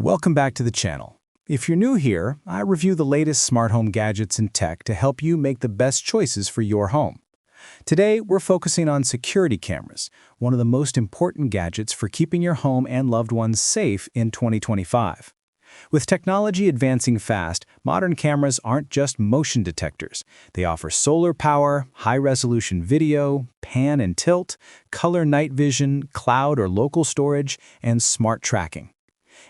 Welcome back to the channel. If you're new here, I review the latest smart home gadgets and tech to help you make the best choices for your home. Today, we're focusing on security cameras, one of the most important gadgets for keeping your home and loved ones safe in 2025. With technology advancing fast, modern cameras aren't just motion detectors. They offer solar power, high-resolution video, pan and tilt, color night vision, cloud or local storage, and smart tracking.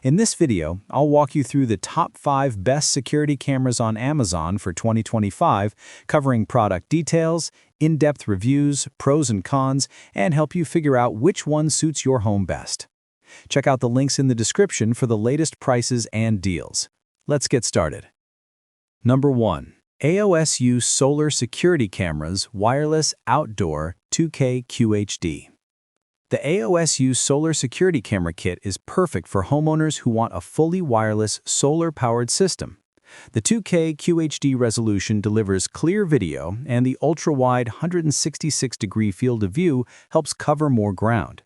In this video, I'll walk you through the top 5 best security cameras on Amazon for 2025, covering product details, in-depth reviews, pros and cons, and help you figure out which one suits your home best. Check out the links in the description for the latest prices and deals. Let's get started. Number 1. AOSU Solar Security Cameras Wireless Outdoor 2K QHD. The AOSU Solar Security Camera Kit is perfect for homeowners who want a fully wireless, solar-powered system. The 2K QHD resolution delivers clear video, and the ultra-wide 166-degree field of view helps cover more ground.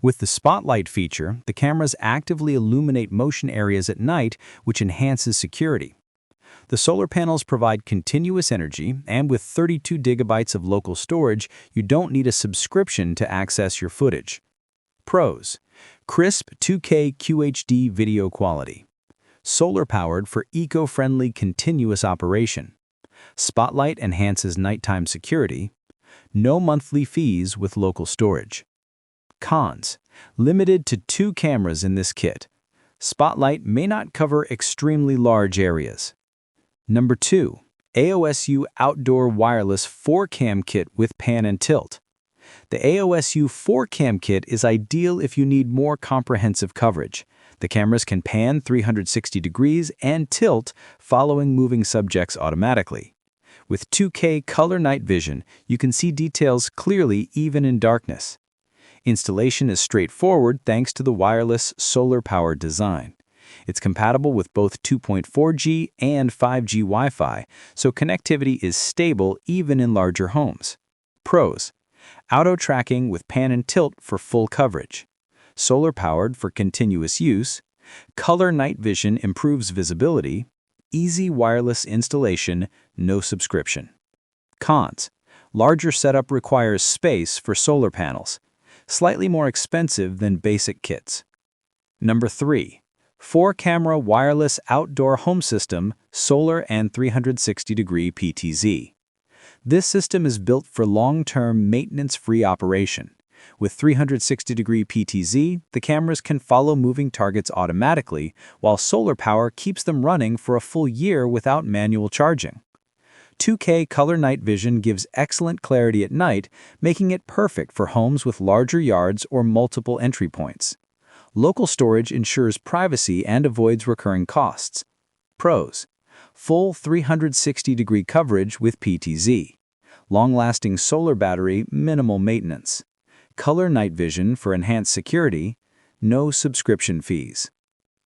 With the spotlight feature, the cameras actively illuminate motion areas at night, which enhances security. The solar panels provide continuous energy, and with 32 gigabytes of local storage, you don't need a subscription to access your footage. Pros: crisp 2K QHD video quality. Solar-powered for eco-friendly continuous operation. Spotlight enhances nighttime security. No monthly fees with local storage. Cons: limited to 2 cameras in this kit. Spotlight may not cover extremely large areas. Number 2. AOSU Outdoor Wireless 4-Cam Kit with Pan and Tilt. The AOSU 4-Cam Kit is ideal if you need more comprehensive coverage. The cameras can pan 360 degrees and tilt, following moving subjects automatically. With 2K color night vision, you can see details clearly even in darkness. Installation is straightforward thanks to the wireless, solar-powered design. It's compatible with both 2.4G and 5G Wi-Fi, so connectivity is stable even in larger homes. Pros: auto tracking with pan and tilt for full coverage. Solar-powered for continuous use. Color night vision improves visibility. Easy wireless installation, no subscription. Cons: larger setup requires space for solar panels. Slightly more expensive than basic kits. Number 3. 4-camera wireless outdoor home system, solar and 360-degree PTZ. This system is built for long-term, maintenance-free operation. With 360-degree PTZ, the cameras can follow moving targets automatically, while solar power keeps them running for a full year without manual charging. 2K color night vision gives excellent clarity at night, making it perfect for homes with larger yards or multiple entry points. Local storage ensures privacy and avoids recurring costs. Pros: full 360-degree coverage with PTZ. Long-lasting solar battery, minimal maintenance. Color night vision for enhanced security. No subscription fees.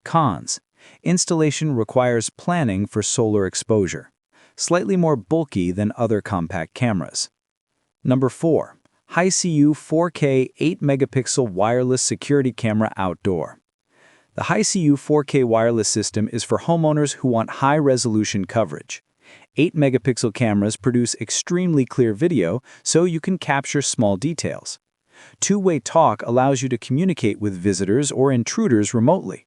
Cons: installation requires planning for solar exposure. Slightly more bulky than other compact cameras. Number 4. Hiseeu 4K 8-megapixel wireless security camera outdoor. The Hiseeu 4K wireless system is for homeowners who want high-resolution coverage. 8-megapixel cameras produce extremely clear video, so you can capture small details. Two-way talk allows you to communicate with visitors or intruders remotely.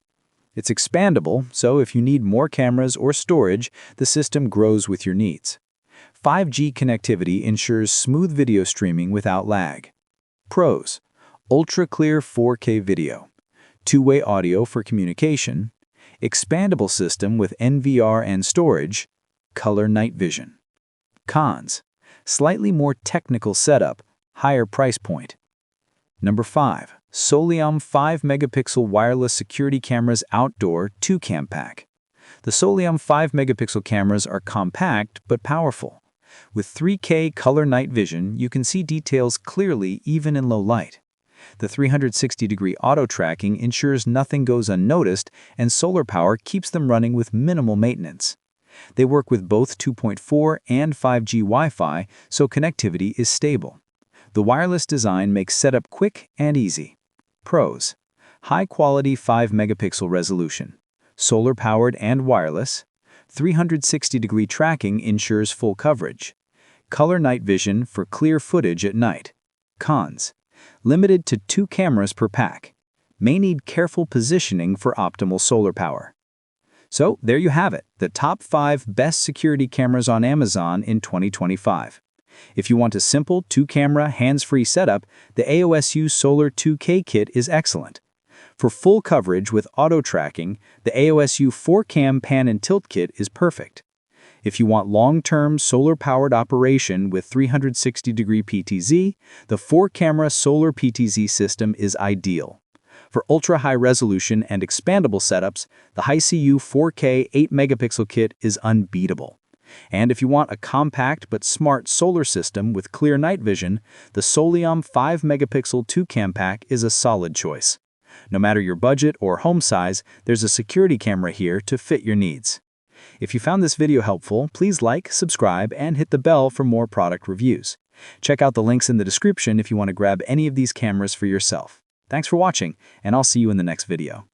It's expandable, so if you need more cameras or storage, the system grows with your needs. 5G connectivity ensures smooth video streaming without lag. Pros: ultra-clear 4K video. Two-way audio for communication. Expandable system with NVR and storage. Color night vision. Cons: slightly more technical setup, higher price point. Number 5. SOLIOM 5-megapixel wireless security cameras outdoor 2-cam pack. The SOLIOM 5-megapixel cameras are compact but powerful. With 3K color night vision, you can see details clearly even in low light. The 360-degree auto tracking ensures nothing goes unnoticed, and solar power keeps them running with minimal maintenance. They work with both 2.4 and 5G Wi-Fi, so connectivity is stable. The wireless design makes setup quick and easy. Pros: high-quality 5-megapixel resolution, solar-powered and wireless, 360-degree tracking ensures full coverage, color night vision for clear footage at night. Cons: limited to 2 cameras per pack. May need careful positioning for optimal solar power. So there you have it, the top 5 best security cameras on Amazon in 2025. If you want a simple 2-camera, hands-free setup, the AOSU Solar 2K kit is excellent. For full coverage with auto-tracking, the AOSU 4Cam Pan and Tilt kit is perfect. If you want long-term solar-powered operation with 360-degree PTZ, the 4-camera Solar PTZ system is ideal. For ultra-high resolution and expandable setups, the Hiseeu 4K 8-megapixel kit is unbeatable. And if you want a compact but smart solar system with clear night vision, the SOLIOM 5-megapixel 2-cam pack is a solid choice. No matter your budget or home size, there's a security camera here to fit your needs. If you found this video helpful, please like, subscribe, and hit the bell for more product reviews. Check out the links in the description if you want to grab any of these cameras for yourself. Thanks for watching, and I'll see you in the next video.